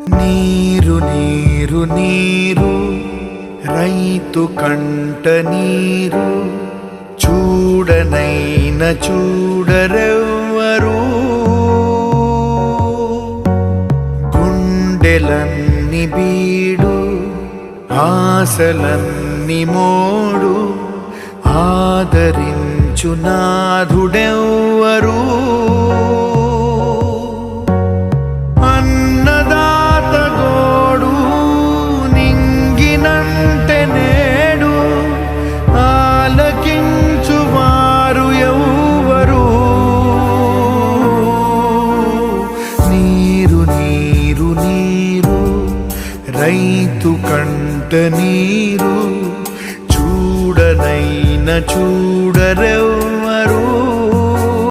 నీరు నీరు నీరు రైతు కంట నీరు చూడనైన చూడరెవ్వరు. గుండెలన్ని బీడు ఆశలన్ని మోడు ఆదరించు నాథుడెవ్వరు. అన్నదాత గోడు నింగినంటే నేడు ఆలకించువారు ఎవ్వరు. నీరు నీరు నీరు రైతు కంట నీరు